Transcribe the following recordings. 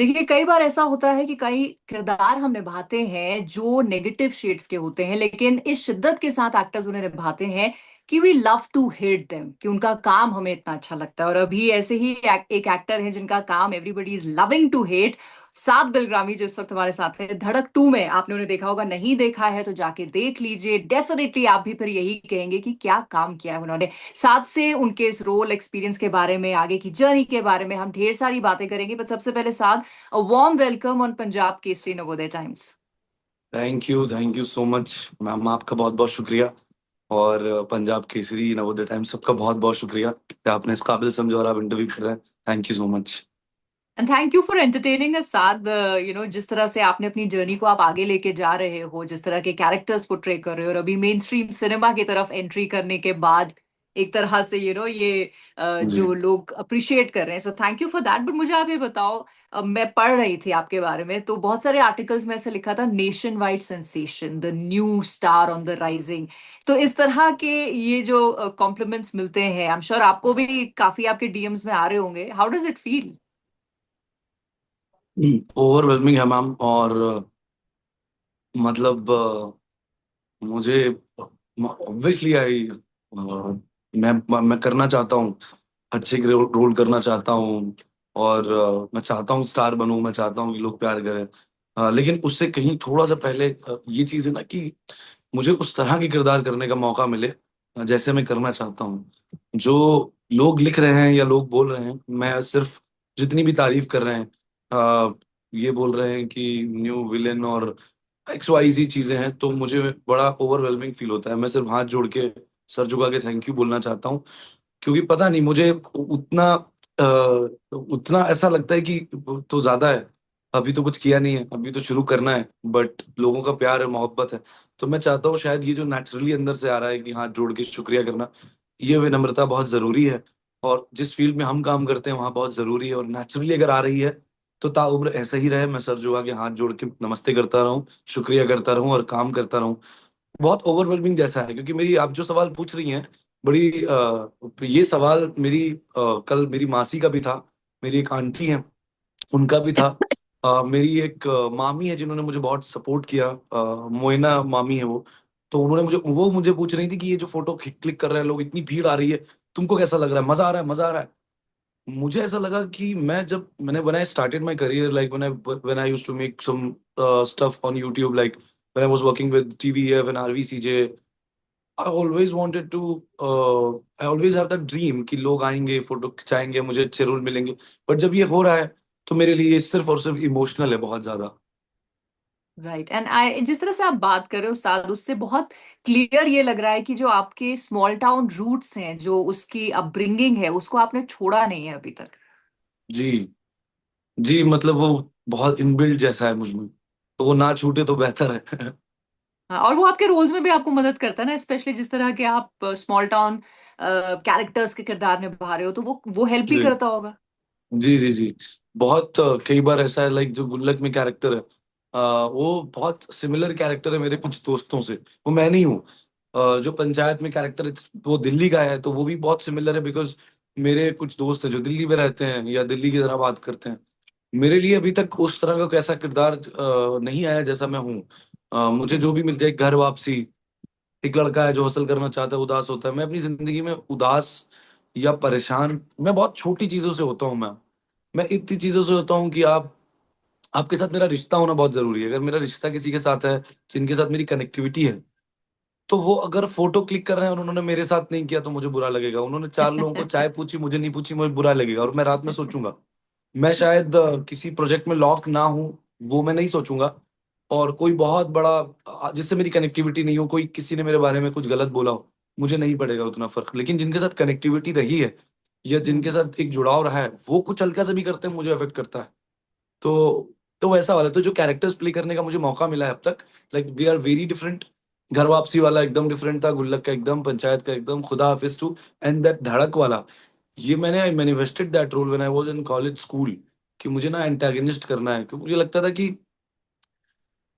देखिए, कई बार ऐसा होता है कि कई किरदार हम निभाते हैं जो नेगेटिव शेड्स के होते हैं, लेकिन इस शिद्दत के साथ एक्टर्स उन्हें निभाते हैं कि we love to hate them, कि उनका काम हमें इतना अच्छा लगता है। और अभी ऐसे ही एक एक्टर है जिनका काम everybody is loving to hate, Saad Bilgrami, जो इस वक्त हमारे साथ है। धड़क 2 में आपने उन्हें देखा होगा, नहीं देखा है तो जाके देख लीजिए। डेफिनेटली आप भी फिर यही कहेंगे कि क्या काम किया है उन्होंने। साथ से उनके इस रोल एक्सपीरियंस के बारे में, आगे की जर्नी के बारे में हम ढेर सारी बातें करेंगे। बट सबसे पहले साथ, a warm welcome on Punjab Kesari Navodaya Times. Thank you so much ma'am. आपका बहुत बहुत शुक्रिया। और पंजाब केसरी नवोदय टाइम्स सबका बहुत बहुत शुक्रिया कि आपने इस काबिल समझा और आप इंटरव्यू कर रहे हैं। Thank you so much. And thank you for entertaining us साथ। जिस तरह से आपने अपनी जर्नी को आप आगे लेके जा रहे हो, जिस तरह के कैरेक्टर्स पोर्ट्रे कर रहे हो, और अभी मेन स्ट्रीम सिनेमा की तरफ एंट्री करने के बाद एक तरह से ये जी। जो लोग अप्रिशिएट कर रहे हैं, so thank you for that. But मुझे आप ये बताओ, मैं पढ़ रही थी आपके बारे में तो बहुत सारे आर्टिकल्स में ऐसे लिखा था, nation wide sensation, the new star on the rising. तो इस तरह के ये जो कॉम्प्लीमेंट्स मिलते हैं, आई एम श्योर आपको भी काफी आपके डीएम्स में आ रहे होंगे। How does it feel? Overwhelming है मैम। और मतलब मुझे ऑब्वियसली आई मैं करना चाहता हूँ, अच्छे रोल करना चाहता हूँ। और मैं चाहता हूँ स्टार बनूं, मैं चाहता हूँ कि लोग प्यार करें। लेकिन उससे कहीं थोड़ा सा पहले ये चीज़ है ना कि मुझे उस तरह के किरदार करने का मौका मिले जैसे मैं करना चाहता हूँ। जो लोग लिख रहे हैं या लोग बोल रहे हैं, मैं सिर्फ जितनी भी तारीफ कर रहे हैं, ये बोल रहे हैं कि न्यू विलेन और एक्स वाई जी चीजें हैं, तो मुझे बड़ा ओवरवेलमिंग फील होता है। मैं सिर्फ हाथ जोड़ के, सर झुका के थैंक यू बोलना चाहता हूँ। क्योंकि पता नहीं मुझे उतना उतना ऐसा लगता है कि तो ज्यादा है। अभी तो कुछ किया नहीं है, अभी तो शुरू करना है, बट लोगों का प्यार है, मोहब्बत है। तो मैं चाहता हूँ शायद ये जो नेचुरली अंदर से आ रहा है कि हाथ जोड़ के शुक्रिया करना, ये विनम्रता बहुत जरूरी है। और जिस फील्ड में हम काम करते हैं वहाँ बहुत जरूरी है। और नेचुरली अगर आ रही है तो ताउम्र ऐसा ही रहे, मैं सर झुका के हाथ जोड़ के नमस्ते करता रहूं, शुक्रिया करता रहूं और काम करता रहूं। बहुत ओवरवेलमिंग जैसा है, क्योंकि मेरी आप जो सवाल पूछ रही हैं, बड़ी ये सवाल मेरी कल मेरी मासी का भी था, मेरी एक आंटी है उनका भी था, मेरी एक मामी है जिन्होंने मुझे बहुत सपोर्ट किया, मोइना मामी है वो। तो उन्होंने मुझे पूछ रही थी कि ये जो फोटो क्लिक कर रहे हैं लोग, इतनी भीड़ आ रही है, तुमको कैसा लग रहा है, मजा आ रहा है, मजा आ रहा है। मुझे ऐसा लगा कि when I started my career, like when I used to make some stuff on YouTube, like when I was working with TVF and RVCJ, I always have that dream कि लोग आएंगे, फोटो खिंचाएंगे, मुझे अच्छे रोल मिलेंगे। But जब ये हो रहा है तो मेरे लिए ये सिर्फ और सिर्फ इमोशनल है, बहुत ज्यादा। राइट। एंड आई, जिस तरह से आप बात कर रहे हो साद, उससे बहुत क्लियर ये लग रहा है कि जो आपके स्मॉल टाउन रूट्स हैं, जो उसकी अपब्रिंगिंग है, उसको आपने छोड़ा नहीं है अभी तक। जी। जी, मतलब वो बहुत इनबिल्ट जैसा है मुझ में, तो वो ना छूटे तो बेहतर है। हाँ, और वो आपके रोल्स में भी आपको मदद करता है ना, स्पेशली जिस तरह के आप स्मॉल टाउन कैरेक्टर्स के किरदार निभा रहे हो, तो वो हेल्प भी जी करता होगा। जी जी जी। बहुत कई बार ऐसा है, लाइक जो गुल्लक में कैरेक्टर है, वो बहुत सिमिलर कैरेक्टर है मेरे कुछ दोस्तों से। वो मैं नहीं हूँ। जो पंचायत में कैरेक्टर है वो दिल्ली का है, तो वो भी बहुत सिमिलर है, बिकॉज मेरे कुछ दोस्त हैं जो दिल्ली में रहते हैं या दिल्ली की तरह बात करते हैं। मेरे लिए अभी तक उस तरह का कैसा किरदार नहीं आया जैसा मैं हूँ। मुझे जो भी मिल जाए, घर वापसी, एक लड़का है जो हसल करना चाहता है, उदास होता है। मैं अपनी जिंदगी में उदास या परेशान, मैं बहुत छोटी चीजों से होता हूँ। मैं इतनी चीजों से होता हूँ कि आपके साथ मेरा रिश्ता होना बहुत जरूरी है। अगर मेरा रिश्ता किसी के साथ है, जिनके साथ मेरी कनेक्टिविटी है, तो वो अगर फोटो क्लिक कर रहे हैं और उन्होंने मेरे साथ नहीं किया तो मुझे बुरा लगेगा। उन्होंने चार लोगों को चाय पूछी, मुझे नहीं पूछी, मुझे बुरा लगेगा। और मैं रात में सोचूंगा, मैं शायद किसी प्रोजेक्ट में लॉक ना हूं, वो मैं नहीं सोचूंगा। और कोई बहुत बड़ा जिससे मेरी कनेक्टिविटी नहीं हो, कोई किसी ने मेरे बारे में कुछ गलत बोला हो, मुझे नहीं पड़ेगा उतना फर्क। लेकिन जिनके साथ कनेक्टिविटी रही है या जिनके हम्म। साथ एक जुड़ाव रहा है, वो कुछ हल्का से भी करते हैं मुझे अफेक्ट करता है। तो वैसा वाला, तो जो कैरेक्टर्स प्ले करने का मुझे मौका मिला है अब तक, like they are very different. Ghar Wapsi वाला एकदम डिफरेंट था, गुल्लक का एकदम, पंचायत का एकदम, खुदा हाफिज टू, एंड दैट धड़क वाला, ये मैंने I manifested that role when I was in college school, कि मुझे ना एंटागनिस्ट करना है। क्योंकि मुझे लगता था कि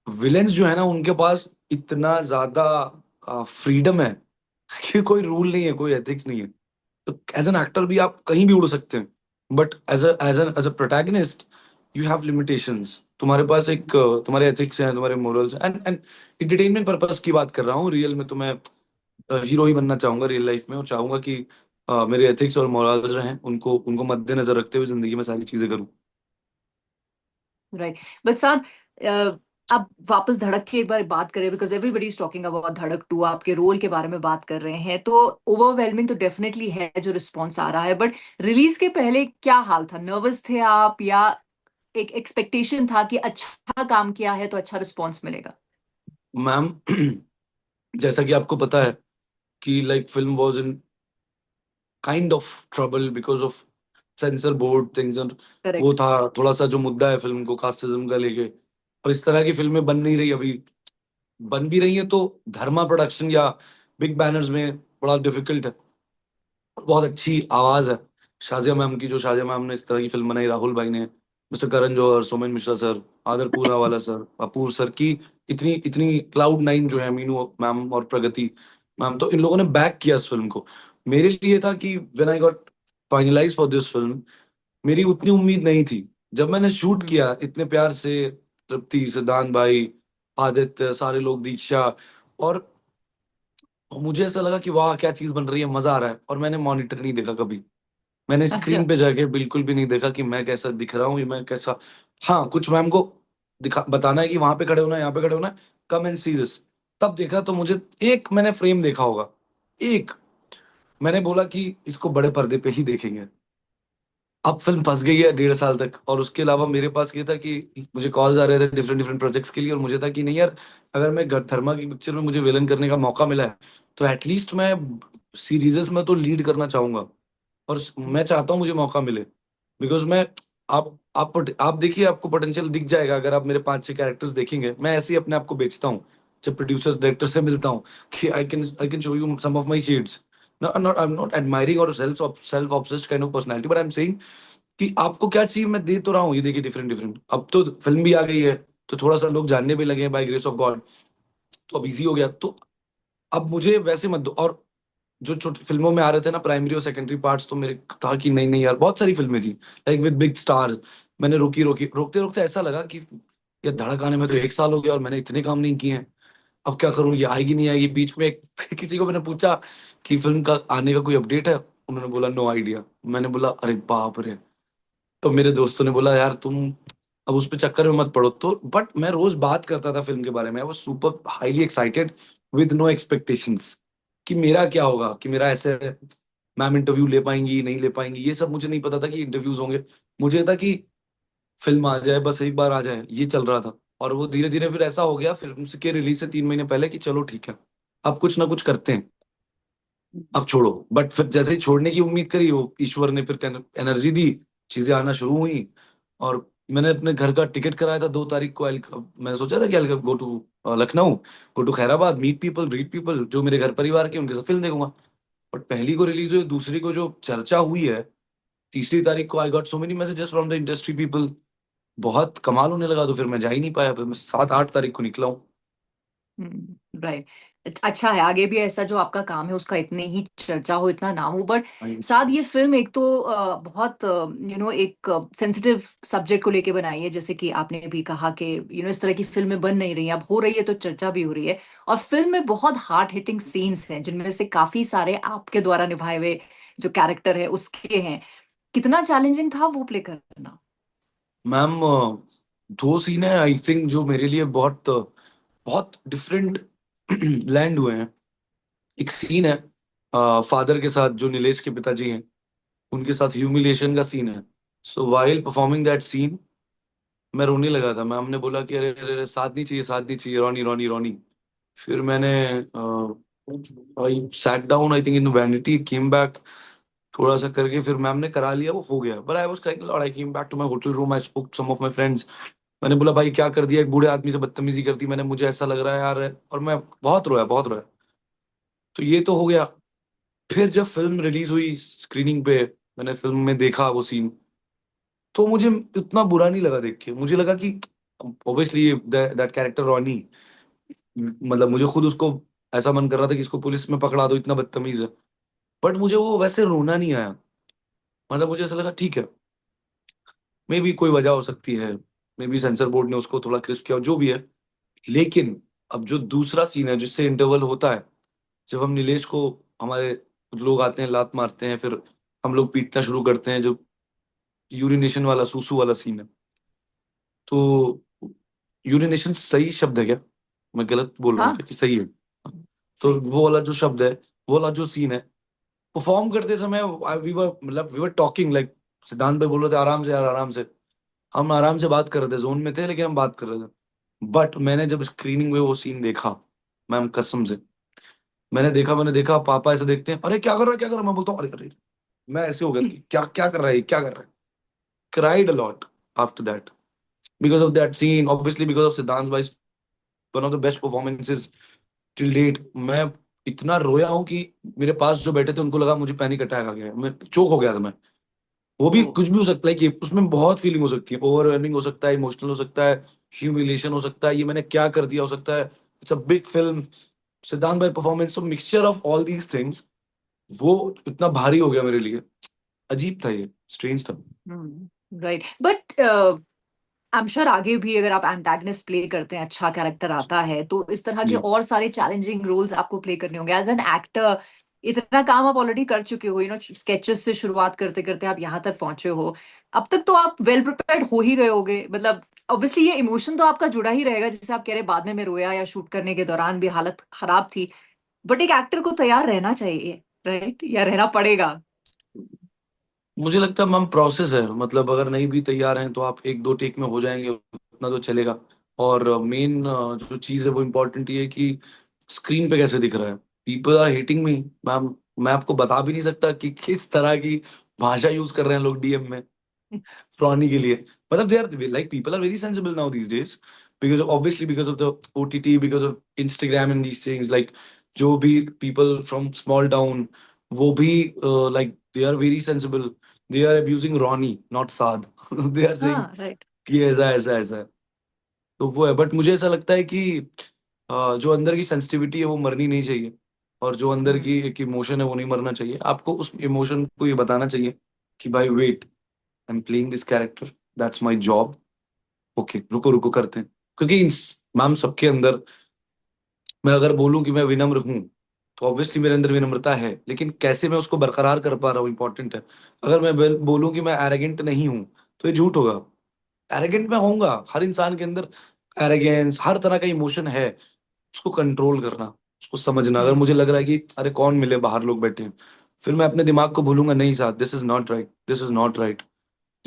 विलेंस जो है ना, उनके पास इतना ज्यादा फ्रीडम है कि कोई रूल नहीं है, कोई एथिक्स नहीं है। तो एज एन एक्टर भी आप कहीं भी उड़ सकते हैं, but as a protagonist, you have limitations, तुम्हारे पास एक तुम्हारे एथिक्स हैं, तुम्हारे morals and and entertainment purpose की बात कर रहा हूँ। रियल में तो मैं हीरो ही बनना चाहूंगा रियल लाइफ में, और चाहूंगा कि मेरे एथिक्स और मोरल्स रहें, उनको उनको मद्देनजर रखते हुए जिंदगी में सारी चीजें करूँ। राइट। बट साथ अब वापस धड़क की एक बार बात करें, because everybody is talking about धड़क 2, आपके रोल के बारे में बात कर रहे हैं, तो ओवरवेलमिंग तो डेफिनेटली है जो रिस्पॉन्स आ रहा है, बट रिलीज के पहले क्या हाल था? नर्वस थे आप, या एक एक्सपेक्टेशन था कि अच्छा काम किया है तो अच्छा रिस्पॉन्स मिलेगा? मैम, जैसा कि आपको पता है कि like film was in kind of trouble because of sensor board things, और वो करेक्ट। था थोड़ा सा जो मुद्दा है फिल्म को कास्टिज्म का लेके। और इस तरह की फिल्में बन नहीं रही अभी, बन भी रही है तो धर्मा प्रोडक्शन या बिग बैनर्स में बड़ा डिफिकल्ट है। बहुत अच्छी आवाज है शाजिया मैम की, जो शाजिया मैम ने इस तरह की फिल्म बनाई, राहुल भाई ने, मिस्टर करण जौहर, सोमेन मिश्रा सर, आदर पूनावाला सर, अपूर सर की इतनी इतनी क्लाउड नाइन जो है, मीनू मैम और प्रगति मैम, तो इन लोगों ने बैक किया इस फिल्म को। मेरे लिए था कि when I got finalise for this film, मेरी उतनी उम्मीद नहीं थी। जब मैंने शूट हम्म। किया इतने प्यार से, तृप्ति, सिद्धांत भाई, आदित्य, सारे लोग, दीक्षा, और मुझे ऐसा लगा कि वाह क्या चीज बन रही है, मजा आ रहा है। और मैंने मॉनिटर नहीं देखा कभी, मैंने अच्छा। स्क्रीन पे जाके बिल्कुल भी नहीं देखा कि मैं कैसा दिख रहा हूँ या मैं कैसा। हाँ, कुछ मैम को दिखा बताना है कि वहां पे खड़े होना है, यहाँ पे खड़े होना है, कम एंड सी दिस, तब देखा तो मुझे एक मैंने फ्रेम देखा होगा, एक मैंने बोला कि इसको बड़े पर्दे पे ही देखेंगे। अब फिल्म फंस गई है 1.5 साल तक, और उसके अलावा मेरे पास ये था कि मुझे कॉल्स आ रहे थे डिफरेंट डिफरेंट प्रोजेक्ट्स के लिए, और मुझे था कि नहीं यार, अगर मैं थर्मा की पिक्चर में मुझे विलन करने का मौका मिला है, तो एटलीस्ट मैं सीरीजेस में तो लीड करना चाहूंगा। और मैं चाहता हूँ मुझे मौका मिले, बिकॉज मैं, आप देखिए, आपको पोटेंशियल दिख जाएगा अगर आप मेरे 5-6 कैरेक्टर्स देखेंगे। मैं ऐसे ही अपने आप को बेचता हूँ जब प्रोड्यूसर्स डायरेक्टर से मिलता हूँ कि I can show you some of my shades. Not I am not admiring और self obsessed kind of personality, but I am saying कि आपको क्या चाहिए मैं दे तो रहा हूँ। ये देखिए डिफरेंट डिफरेंट, अब तो फिल्म भी आ गई है, तो थोड़ा सा लोग जानने भी लगे हैं बाय ग्रेस ऑफ गॉड, तो अब इजी हो गया। तो अब मुझे वैसे मत दो। और जो छोटी फिल्मों में आ रहे थे ना प्राइमरी और सेकेंडरी पार्ट्स, तो मेरे था कि नहीं नहीं यार, बहुत सारी फिल्में थी लाइक विद बिग स्टार्स, मैंने रोकी रोकी, रोकते रोकते ऐसा लगा कि ये धड़क आने में तो 1 साल हो गया और मैंने इतने काम नहीं किए हैं। अब क्या करूं, ये आएगी नहीं आएगी। बीच में किसी को मैंने पूछा कि फिल्म का आने का कोई अपडेट है, उन्होंने बोला नो आइडिया। मैंने बोला अरे बाप रे। तो मेरे दोस्तों ने बोला यार तुम अब उस पे चक्कर में मत पड़ो। तो बट मैं रोज बात करता था फिल्म के बारे में, I was super highly excited with no expectations कि मेरा क्या होगा, कि मेरा ऐसे मैम इंटरव्यू ले पाएंगी नहीं ले पाएंगी, ये सब मुझे नहीं पता था कि इंटरव्यूज होंगे। मुझे था कि फिल्म आ जाए, बस एक बार आ जाए, ये चल रहा था। और वो धीरे धीरे फिर ऐसा हो गया फिल्म के रिलीज से 3 महीने पहले कि चलो ठीक है, अब कुछ ना कुछ करते हैं, अब छोड़ो। बट फिर जैसे ही छोड़ने की उम्मीद करी, वो ईश्वर ने फिर एनर्जी दी, चीजें आना शुरू हुई। और मैंने अपने घर का टिकट कराया था 2 तारीख को। मैंने सोचा था कि I go to Lucknow, go to Khairabad, meet people, read people जो मेरे घर परिवार के, उनके साथ फिल्म देखूंगा। बट पहली को रिलीज हुई, दूसरी को जो चर्चा हुई है, तीसरी तारीख को I got so many messages from the industry people, बहुत कमाल होने लगा। तो फिर मैं जा ही नहीं पाया, फिर मैं 7-8 तारीख को निकला हूँ। राइट। अच्छा है, आगे भी ऐसा जो आपका काम है उसका इतने ही चर्चा हो, इतना नाम हो। बट साथ ये फिल्म एक तो बहुत एक सेंसिटिव सब्जेक्ट को लेके बनाई है, जैसे कि आपने भी कहा कि इस तरह की फिल्में बन नहीं रही हैं, अब हो रही है तो चर्चा भी हो रही है। और फिल्म में बहुत हार्ट हिटिंग सीन्स हैं, जिनमें से काफी सारे आपके द्वारा निभाए हुए जो कैरेक्टर है उसके हैं। कितना चैलेंजिंग था वो प्ले करना? मैम, 2 सीन है आई थिंक जो मेरे लिए बहुत बहुत डिफरेंट लैंड हुए हैं। एक सीन है फादर के साथ, जो नीलेश के पिताजी हैं, उनके साथ ह्यूमिलिएशन का सीन है। So while performing that scene, मैं रोने लगा था। मैम ने बोला कि अरे अरे अरे, साथ नहीं चाहिए, साथ नहीं चाहिए, रोनी रोनी रोनी। फिर मैंने I sat down, I think in vanity, came back, थोड़ा सा करके फिर मैम ने करा लिया, वो हो गया। But I was crying lot, I came back to my hotel room, I spoke some of my friends. मैंने बोला भाई क्या कर दिया, एक बूढ़े आदमी से बदतमीजी कर दी मैंने, मुझे ऐसा लग रहा है यार। और मैं बहुत रोया, बहुत रोया। तो ये तो हो गया। फिर जब फिल्म रिलीज हुई स्क्रीनिंग पे, मैंने फिल्म में देखा वो सीन, तो मुझे इतना बुरा नहीं लगा देख के। मुझे लगा कि ऑब्वियसली दैट कैरेक्टर रॉनी, मतलब मुझे खुद उसको ऐसा मन कर रहा था कि इसको पुलिस में पकड़ा दो, इतना बदतमीज है। बट मुझे वो वैसे रोना नहीं आया, मतलब मुझे ऐसा लगा ठीक है, मे बी कोई वजह हो सकती है, मे बी सेंसर बोर्ड ने उसको थोड़ा क्रिस्प किया, जो भी है। लेकिन अब जो दूसरा सीन है जिससे इंटरवल होता है, जब हम नीलेश को, हमारे लोग आते हैं लात मारते हैं, फिर हम लोग पीटना शुरू करते हैं, जो यूरिनेशन वाला सूसू वाला सीन है। तो यूरिनेशन सही शब्द है क्या? मैं गलत बोल रहा हूँ हाँ, क्या कि सही है? तो सही। वो वाला जो शब्द है, वो वाला जो सीन है, परफॉर्म करते समय वी वर टॉकिंग लाइक, सिद्धांत भाई बोल रहे थे आराम से यार, आराम से। हम आराम से बात कर रहे थे, जोन में थे, लेकिन हम बात कर रहे थे। बट मैंने जब स्क्रीनिंग में वो सीन देखा, मैम कसम से, मैंने देखा पापा ऐसे देखते हैं, अरे क्या कर रहा है, क्या कर रहा है, मैं बोलता हूँ अरे अरे, मैं ऐसे हो गया कि क्या क्या कर रहा है, क्या कर रहा है। Cried a lot after that, because of that scene, obviously because of Siddhant भाई, one of the best performances till date. मैं इतना रोया हूँ कि मेरे पास जो बैठे थे उनको लगा मुझे पैनिक अटैक आ गया है, मैं चोक हो गया था मैं। वो भी ओ। कुछ भी हो सकता है कि उसमें बहुत फीलिंग हो सकती है, ओवरवेलमिंग हो सकता है, इमोशनल हो सकता है, ह्यूमिलेशन हो सकता है, ये मैंने क्या कर दिया हो सकता है। इट्स अ बिग फिल्म, सिद्धांत भाई performance, so mixture of all these things, वो इतना भारी हो गया मेरे लिए। अजीब था, ये स्ट्रेंज था। Right, but I am sure आगे भी अगर आप एंटागनिस्ट प्ले करते हैं, अच्छा कैरेक्टर आता है, तो इस तरह के जी। और सारे चैलेंजिंग रोल्स आपको प्ले करने होंगे एज एन एक्टर। इतना काम आप ऑलरेडी कर चुके हो, स्केचेस से शुरुआत करते करते आप यहाँ तक पहुंचे हो। अब तक तो आप वेल प्रिपेयर्ड हो ही गए होगे, मतलब ऑब्वियसली ये इमोशन तो आपका जुड़ा ही रहेगा, जैसे आप कह रहे बाद में मैं रोया, या शूट करने के दौरान भी हालत खराब थी। बट एक एक्टर को तैयार रहना चाहिए, राइट, या रहना पड़ेगा। मुझे लगता है मैम प्रोसेस है, मतलब अगर नहीं भी तैयार हैं तो आप एक दो टेक में हो जाएंगे, उतना तो चलेगा। और मेन जो चीज़ है वो इम्पोर्टेंट ये है कि स्क्रीन पे कैसे दिख रहा है। People are hating me ma'am, मैं आपको बता भी नहीं सकता कि किस तरह की भाषा यूज कर रहे हैं लोग डीएम में रोनी के लिए। मतलब they are like, people are very sensible now these days, because of obviously because of the OTT, because of Instagram and these things, like जो भी पीपल फ्रॉम स्मॉल टाउन, वो भी like they are very sensible, they are abusing Ronny not Saad they are saying हाँ, right. कि ऐसा ऐसा ऐसा है। तो वो है, बट मुझे ऐसा लगता है कि जो अंदर की सेंसिटिविटी है वो मरनी नहीं चाहिए, और जो अंदर हम्म। की एक इमोशन है वो नहीं मरना चाहिए। आपको उस इमोशन को ये बताना चाहिए कि भाई wait, I am playing this character, that's my job, okay रुको रुको करते हैं। क्योंकि मैम सबके अंदर, मैं अगर बोलूं कि मैं विनम्र हूं, तो ऑब्वियसली मेरे अंदर विनम्रता है, लेकिन कैसे मैं उसको बरकरार कर पा रहा हूँ इंपॉर्टेंट है। अगर मैं बोलूं कि मैं एरोगेंट नहीं हूं, तो ये झूठ होगा। एरोगेंट मैं होऊंगा, हर इंसान के अंदर एरोगेंस, हर तरह का इमोशन है। उसको कंट्रोल करना, उसको समझना, अगर हम्म। मुझे लग रहा है कि अरे कौन मिले, बाहर लोग बैठे हैं, फिर मैं अपने दिमाग को भूलूंगा, नहीं साहब this is not right, this is not right.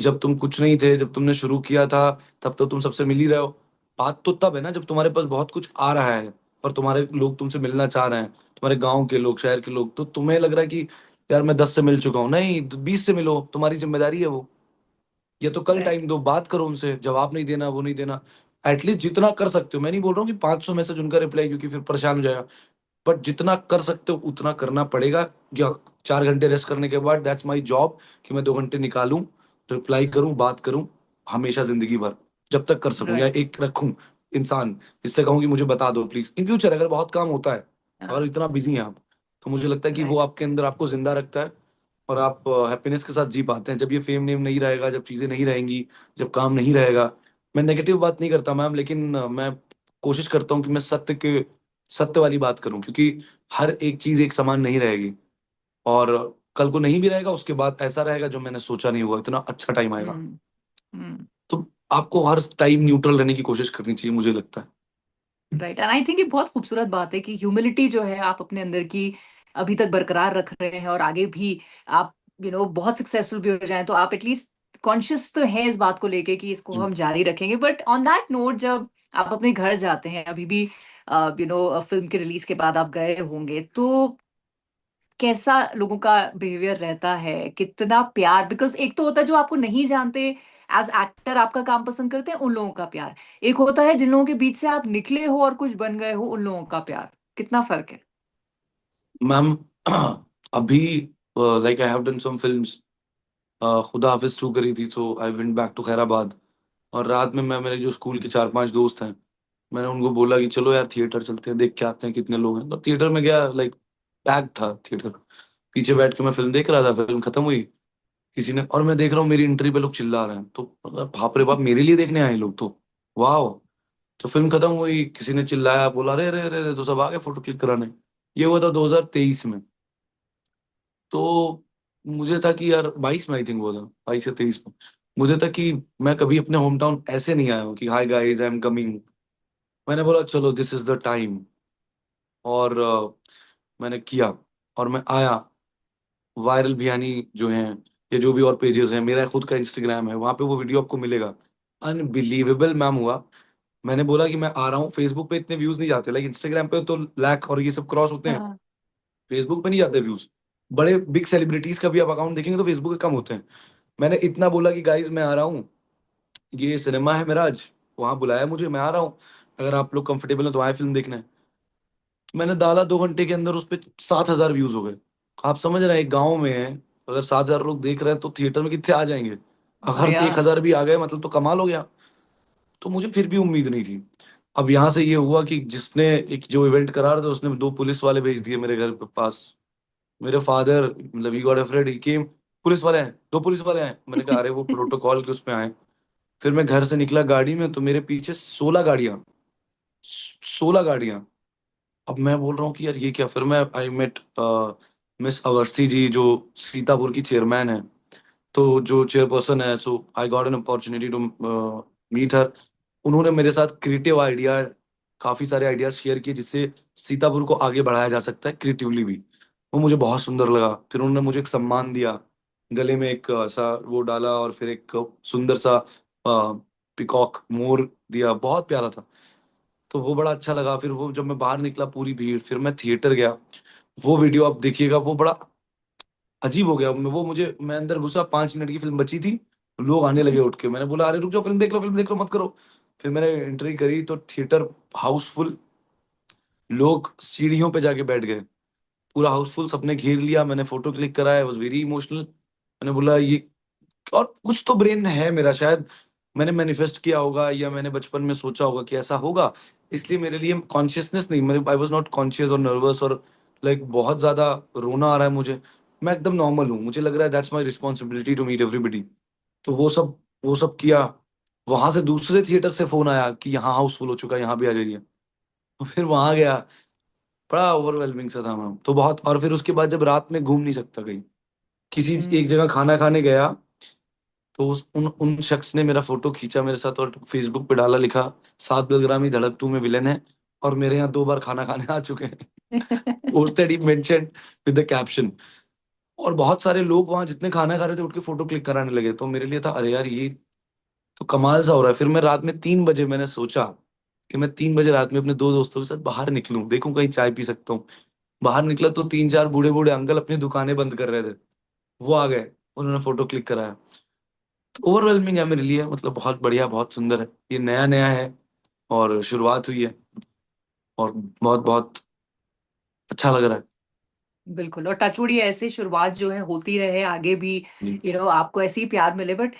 जब तुम कुछ नहीं थे, जब तुमने शुरू किया था, तब तो तुम सबसे मिल ही रहे हो। बात तो तब है ना जब तुम्हारे पास बहुत कुछ आ रहा है, और तुम्हारे लोग तुमसे मिलना चाह रहे हैं, तुम्हारे गांव के लोग, शहर के लोग, तो तुम्हें लग रहा है कि यार मैं 10 से मिल चुका हूँ, नहीं 20 से मिलो, तुम्हारी जिम्मेदारी है वो। या तो कल राइट। टाइम दो, बात करो उनसे, जवाब नहीं देना, वो नहीं देना। एटलीस्ट जितना कर सकते हो, मैं नहीं बोल रहा हूँ कि 500 मैसेज उनका रिप्लाई, क्योंकि फिर परेशान हो जाएगा, बट जितना कर सकते हो उतना करना पड़ेगा। या 4 घंटे रेस्ट करने के बाद दैट्स माई जॉब, कि मैं 2 घंटे निकालूं, रिप्लाई करूं, बात करूं, हमेशा जिंदगी भर, जब तक कर सकूं, या राइट। एक रखूं इंसान, इससे कहूं कि मुझे बता दो प्लीज। इन फ्यूचर अगर बहुत काम होता है, अगर हाँ। इतना बिजी हैं आप, तो मुझे लगता है कि वो राइट। आपके अंदर आपको जिंदा रखता है, और आप हैप्पीनेस के साथ जी पाते हैं। जब ये फेम नेम नहीं रहेगा, जब चीजें नहीं रहेंगी, जब काम नहीं रहेगा, मैं नेगेटिव बात नहीं करता मैम, लेकिन मैं कोशिश करता हूँ कि मैं सत्य वाली बात करूं, क्योंकि हर एक चीज एक समान नहीं रहेगी, और कल को नहीं भी रहेगा, उसके बाद ऐसा रहेगा जो मैंने सोचा नहीं हुआ, इतना अच्छा टाइम आएगा। हम्म। हम्म। तो आपको हर टाइम न्यूट्रल रहने की कोशिश करनी चाहिए, मुझे लगता है। राइट, एंड आई थिंक ये बहुत खूबसूरत बात है कि ह्यूमिलिटी जो है आप अपने अंदर की अभी तक बरकरार रख रहे हैं, और आगे भी आप बहुत सक्सेसफुल भी हो जाएं तो आप एटलीस्ट कॉन्शियस तो हैं इस बात को लेके कि इसको जी। हम जारी रखेंगे। बट ऑन दैट नोट, जब आप अपने घर जाते हैं, अभी भी फिल्म के रिलीज के बाद आप गए होंगे, तो कैसा लोगों का बिहेवियर रहता है, कितना प्यार? बिकॉज एक तो होता है जो आपको नहीं जानते, एज एक्टर आपका काम पसंद करते हैं, उन लोगों का प्यार। एक होता है जिन लोगों के बीच से आप निकले हो और कुछ बन गए हो, उन लोगों का प्यार। कितना फर्क है? मैम अभी like I have done some films, Khuda Hafiz 2 करी थी, तो I went back to Khairabad, और रात में मैं, मेरे जो स्कूल के 4-5 दोस्त हैं, मैंने उनको बोला कि चलो यार थिएटर चलते हैं, देख के आते हैं कितने लोग हैं। तो थिएटर में गया, लाइक पैक था थिएटर, पीछे बैठ के मैं फिल्म देख रहा था, फिल्म खत्म हुई, किसी ने, और मैं देख रहा हूँ मेरी एंट्री पे लोग चिल्ला रहे हैं, तो बाप रे बाप, मेरे लिए देखने आए लोग तो, वाह। तो फिल्म खत्म हुई, किसी ने चिल्लाया, बोला रे रे रे रे, तो सब आ गए फोटो क्लिक कराने। ये हुआ था 2023 में। तो मुझे था कि यार, 22 में आई थिंक हुआ था, 22 या 23 में। मुझे था कि मैं कभी अपने होम टाउन ऐसे नहीं आया हूँ कि hi guys I am coming. मैंने बोला चलो दिस इज द टाइम। और मैंने किया, और मैं आया। वायरल बियानी जो हैं, या जो भी और पेजेस हैं, मेरा खुद का इंस्टाग्राम है, वहां पे वो वीडियो आपको मिलेगा। अनबिलीवेबल मैम हुआ। मैंने बोला कि मैं आ रहा हूँ। फेसबुक पे इतने व्यूज नहीं जाते, लाइक इंस्टाग्राम पे तो लाख और ये सब क्रॉस होते हैं। हाँ। फेसबुक पे नहीं जाते व्यूज। बड़े बिग सेलिब्रिटीज का भी आप अकाउंट देखेंगे तो फेसबुक पे कम होते हैं। मैंने इतना बोला कि गाइज मैं आ रहा हूँ, ये सिनेमा है मेरा आज, वहां बुलाया मुझे, मैं आ रहा हूँ, अगर आप लोग कंफर्टेबल हैं तो आए फिल्म देखने। तो मैंने डाला, 2 घंटे के अंदर उस पर 7,000 व्यूज हो गए। आप समझ रहे हैं, एक गाँव में है, अगर 7,000 लोग देख रहे हैं तो थिएटर में कितने आ जाएंगे। अगर बढ़िया। 1,000 भी आ गए मतलब तो कमाल हो गया। तो मुझे फिर भी उम्मीद नहीं थी। अब यहाँ से ये हुआ कि जिसने एक जो इवेंट करा रहा था, उसने 2 पुलिस वाले भेज दिए मेरे घर के पास। मेरे फादर, मतलब he got afraid, he came, police वाले हैं, 2 पुलिस वाले हैं। मैंने कहा अरे वो प्रोटोकॉल के उसमें आए। फिर मैं घर से निकला गाड़ी में, तो मेरे पीछे 16 गाड़ियां, 16 गाड़ियां। अब मैं बोल रहा हूँ कि यार ये क्या। फिर मैं I met miss Awasthi ji, जो सीतापुर की चेयरमैन है, तो जो चेयरपर्सन है, so I got an opportunity to meet her. उन्होंने मेरे साथ क्रिएटिव आइडिया, काफी सारे आइडियाज शेयर किए जिससे सीतापुर को आगे बढ़ाया जा सकता है क्रिएटिवली भी। वो मुझे बहुत सुंदर लगा। फिर उन्होंने मुझे एक सम्मान दिया, गले में एक ऐसा वो डाला, और फिर एक सुंदर सा पिकॉक मोर दिया, बहुत प्यारा था। तो वो बड़ा अच्छा लगा। फिर वो जब मैं बाहर निकला, पूरी भीड़, फिर मैं थिएटर गया। वो वीडियो आप देखिएगा, वो बड़ा अजीब हो गया। मैं अंदर घुसा, 5 मिनट की फिल्म बची थी, लोग आने लगे उठ के। मैंने बोला अरे रुक जाओ, फिल्म देख लो, फिल्म देख लो, मत करो। फिर मैंने एंट्री करी तो थिएटर हाउसफुल, लोग सीढ़ियों पे जाके बैठ गए, पूरा हाउसफुल, सबने घेर लिया। मैंने फोटो क्लिक कराया, वाज वेरी इमोशनल। मैंने बोला ये, और कुछ तो ब्रेन है मेरा शायद, मैंने मैनिफेस्ट किया होगा, या मैंने बचपन में सोचा होगा कि ऐसा होगा। इसलिए मेरे लिए कॉन्शियसनेस नहीं, मेरे आई वाज नॉट कॉन्शियस और नर्वस, और लाइक बहुत ज्यादा रोना आ रहा है मुझे। मैं एकदम नॉर्मल हूँ, मुझे लग रहा है that's my responsibility to meet everybody. तो वो सब किया। वहां से दूसरे थिएटर से फोन आया कि यहाँ हाउसफुल हो चुका है, यहाँ भी आ जाइए। तो फिर वहां गया। बड़ा ओवरवेलमिंग सा था मैम, तो बहुत। और फिर उसके बाद जब रात में घूम नहीं सकता कहीं, किसी एक हम्म। जगह खाना खाने गया, तो उस उन उन शख्स ने मेरा फोटो खींचा मेरे साथ और फेसबुक पे डाला, लिखा 7 बलग्रामी धड़क 2 में विलन है, और मेरे यहाँ 2 बार खाना खाने आ चुके हैं। Posted he mention with the caption. और बहुत सारे लोग वहां जितने खाना खा रहे थे उठ के फोटो क्लिक कराने लगे। तो मेरे लिए था अरे यार, ये तो कमाल सा हो रहा है। फिर मैं रात में 3 बजे मैंने सोचा कि मैं 3 बजे रात में अपने 2 दोस्तों के साथ बाहर निकलूं, देखूं कहीं चाय पी सकता हूँ। बाहर निकला तो 3-4 बूढ़े बूढ़े अंकल अपनी दुकानें बंद कर रहे थे, वो आ गए, उन्होंने फोटो क्लिक कराया। तो ओवरवेलमिंग है मेरे लिए, मतलब बहुत बढ़िया, बहुत सुंदर है, ये नया नया है, और शुरुआत हुई है, और बहुत बहुत अच्छा लग रहा बिल्कुल। और टचवुड ये ऐसे शुरुआत जो है होती रहे आगे भी, है। आपको ऐसे ही प्यार मिले। बट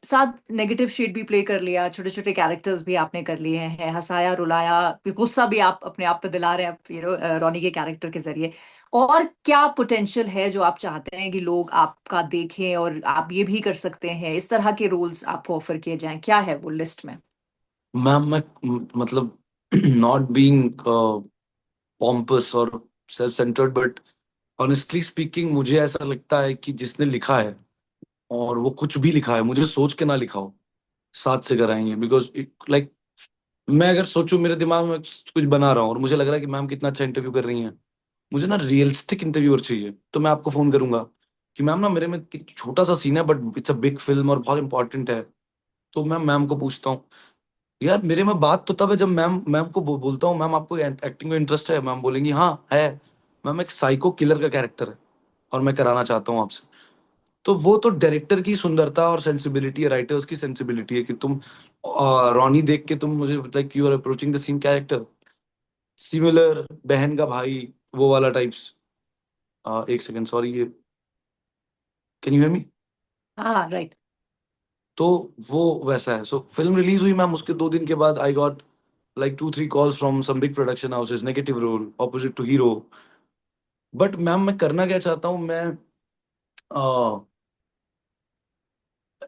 साथ नेगेटिव शेड भी प्ले कर लिया, छोटे छोटे कैरेक्टर्स भी आपने कर लिए हैं, हंसाया रुलाया, गुस्सा भी आप अपने आप पे दिला रहे हैं, रॉनी के कैरेक्टर के जरिए। और क्या पोटेंशियल है जो आप चाहते हैं कि लोग आपका देखें और आप ये भी कर सकते हैं, इस तरह के रोल्स आपको ऑफर किए जाएं, क्या है वो लिस्ट में? मैम मैं मतलब नॉट बीइंग पॉम्पस और self centred, but honestly speaking मुझे ऐसा लगता है कि जिसने लिखा है, और वो कुछ भी लिखा है, मुझे सोच के ना लिखा हो, साथ से कराएंगे। बिकॉज लाइक मैं अगर सोचूं, मेरे दिमाग में कुछ बना रहा हूँ और मुझे लग रहा है कि मैम कितना अच्छा इंटरव्यू कर रही हैं, मुझे ना रियलिस्टिक इंटरव्यूअर चाहिए, तो मैं आपको फोन करूंगा कि मैम ना, मेरे में एक छोटा सा सीन है but it's a big film और बहुत इंपॉर्टेंट है। तो मैं मैम को पूछता हूँ, यार मेरे में बात तो तब है जब मैम मैम को बोलता हूँ मैम आपको एक्टिंग में इंटरेस्ट है, मैम बोलेंगी हाँ है। मैम एक साइको किलर का कैरेक्टर है और मैं कराना चाहता हूँ आपसे। तो वो तो डायरेक्टर की सुंदरता और सेंसिबिलिटी है, राइटर्स की सेंसिबिलिटी है कि तुम रॉनी देख के तुम मुझे, like you are approaching the same character, similar, बहन का भाई, वो वाला टाइप्स। एक सेकंड, सॉरी, ये कैन यू हियर मी? हाँ, राइट। तो वो वैसा है। सो फिल्म रिलीज हुई मैम, उसके 2 दिन के बाद I got like 2-3 calls from some big production houses, negative role, opposite to hero. But ma'am मैं करना क्या चाहता हूँ, मैं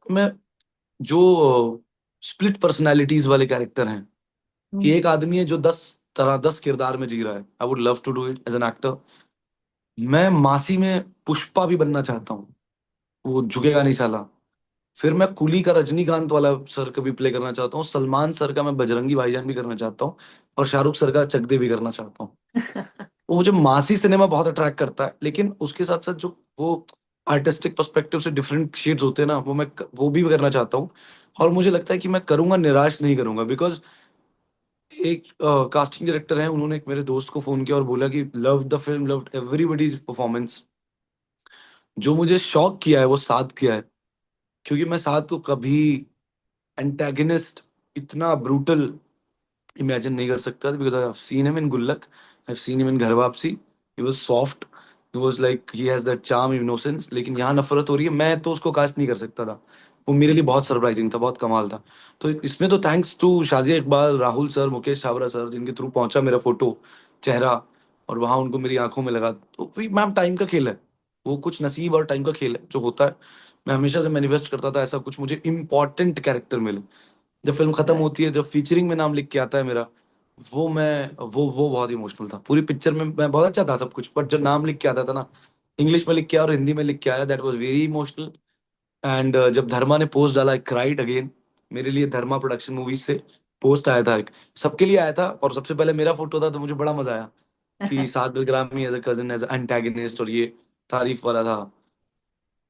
मैं जो स्प्लिट पर्सनालिटीज वाले कैरेक्टर हैं, कि एक हम्म। आदमी है जो 10 किरदार में जी रहा है, I would love to do it as an actor. मैं मासी में पुष्पा भी बनना चाहता हूँ, वो झुकेगा नहीं साला। फिर मैं कुली का रजनीकांत वाला सर का भी प्ले करना चाहता हूँ, सलमान सर का मैं बजरंगी भाईजान भी करना चाहता हूँ, और शाहरुख सर का चक दे भी करना चाहता हूँ। तो मुझे मासी सिनेमा बहुत अट्रैक्ट करता है, लेकिन उसके साथ साथ जो वो आर्टिस्टिक पर्सपेक्टिव से डिफरेंट शेड्स होते हैं ना, वो भी करना चाहता हूँ। और हम्म। मुझे लगता है कि मैं करूंगा, निराश नहीं करूंगा, बिकॉज एक कास्टिंग डायरेक्टर है, उन्होंने एक मेरे दोस्त को फोन किया और बोला कि love the film, loved everybody's performance. जो मुझे शॉक किया है वो साथ किया है, क्योंकि मैं साथ को कभी एंटेगनिस्ट इतना ब्रूटल इमेजिन नहीं कर सकता, because I have seen him in Gullak, I have seen him in Ghar Wapsi. He was soft, he was like he has that charm, innocence, लेकिन यहाँ नफरत हो रही है, मैं तो उसको कास्ट नहीं कर सकता था। वो मेरे लिए बहुत सरप्राइजिंग था, बहुत कमाल था। तो इसमें तो thanks to Shazia Iqbal, Rahul sir, Mukesh Chhabra sir, जिनके थ्रू पहुंचा मेरा फोटो, चेहरा, और वहां उनको मेरी आंखों में लगा। तो भाई मैम, टाइम का खेल है, वो कुछ नसीब और टाइम का खेल है जो होता है। मैं हमेशा से मैनिफेस्ट करता था ऐसा कुछ मुझे इंपॉर्टेंट कैरेक्टर मिले। जब फिल्म खत्म राइट। होती है, जब फीचरिंग में नाम लिख के आता है मेरा, वो बहुत इमोशनल था। पूरी पिक्चर में मैं बहुत अच्छा था सब कुछ, बट जब नाम लिख के आता था ना, इंग्लिश में लिख के आया और हिंदी में लिख के आया, that was very emotional. And जब धर्मा ने पोस्ट डाला, आई क्राइड अगेन। मेरे लिए धर्मा प्रोडक्शन मूवीज से पोस्ट आया था एक, सबके लिए आया था, और सबसे पहले मेरा फोटो था, तो मुझे बड़ा मजा आया कि Saad Bilgrami as a cousin, as antagonist, और ये तारीफ वाला था।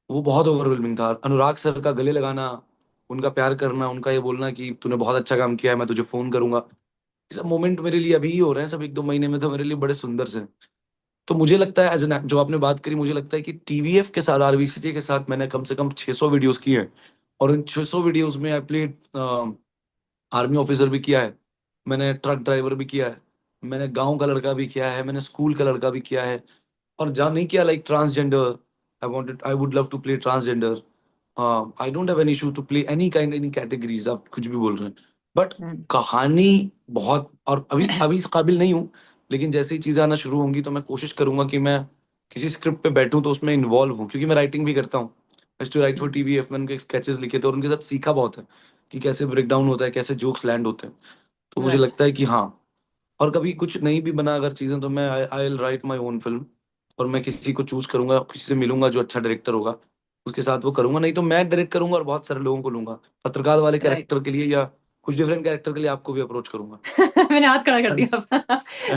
वो बहुत ओवरवेलमिंग था। अनुराग सर का गले लगाना, उनका प्यार करना, उनका ये बोलना कि तूने बहुत अच्छा काम किया है, मैं तुझे फोन करूंगा, ये सब मोमेंट मेरे लिए अभी ही हो रहे हैं, सब 1-2 महीने में, तो मेरे लिए बड़े सुंदर से। तो मुझे लगता है एज एन, जो आपने बात करी, मुझे लगता है कि टीवीएफ के साथ, आरवीसीजे के साथ मैंने कम से कम 600 वीडियोस की हैं। और इन 600 वीडियोस में आई प्लेड आर्मी ऑफिसर भी किया है, मैंने ट्रक ड्राइवर भी किया है, मैंने गांव का लड़का भी किया है, मैंने स्कूल का लड़का भी किया है, और जहाँ नहीं किया, like transgender, I would love to play transgender. I don't have any issue to play any kind, any categories, आप कुछ भी बोल रहे हैं। But hmm. कहानी बहुत, और अभी अभी इस काबिल नहीं हूँ, लेकिन जैसे ही चीजें आना शुरू होंगी तो मैं कोशिश करूंगा कि मैं किसी स्क्रिप्ट पे बैठूं तो उसमें इन्वॉल्व हूँ, क्योंकि मैं राइटिंग भी करता हूँ। टू राइट फॉर टीवीएफ, मैंने उनके स्केचेस लिखे थे और उनके साथ सीखा बहुत है कि कैसे ब्रेक डाउन होता है, कैसे जोक्स लैंड होते हैं। तो मुझे राइट। लगता है कि हाँ, और कभी कुछ नहीं भी बना अगर चीजें, तो मैं I will write my own film, और मैं किसी को चूज करूंगा, किसी से मिलूंगा जो अच्छा डायरेक्टर होगा, उसके साथ वो करूंगा, नहीं तो मैं डायरेक्ट करूंगा और बहुत सारे लोगों को लूंगा, पत्रकार वाले राइट। कैरेक्टर के लिए या कुछ डिफरेंट कैरेक्टर के लिए आपको भी अप्रोच करूंगा। मैंने हाथ खड़ा कर दिया।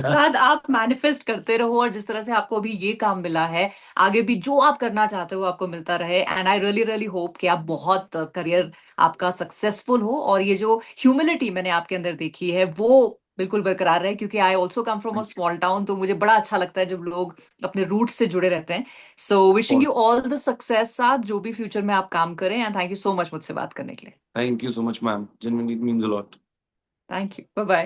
साथ आप मैनिफेस्ट करते रहो, और जिस तरह से आपको अभी ये काम मिला है, आगे भी जो आप करना चाहते हो आपको मिलता रहे। And I really really hope कि आप बहुत करियर आपका सक्सेसफुल हो, और ये जो ह्यूमिलिटी मैंने आपके अंदर देखी है वो बिल्कुल बरकरार रहे, क्योंकि I also come from a thank small town, तो मुझे बड़ा अच्छा लगता है जब लोग अपने रूट से जुड़े रहते हैं। So wishing you, you all the success साथ, जो भी फ्यूचर में आप काम करें, and thank you so much मुझसे बात करने के लिए। Thank you so much ma'am, genuinely it means a lot. Thank you, bye bye.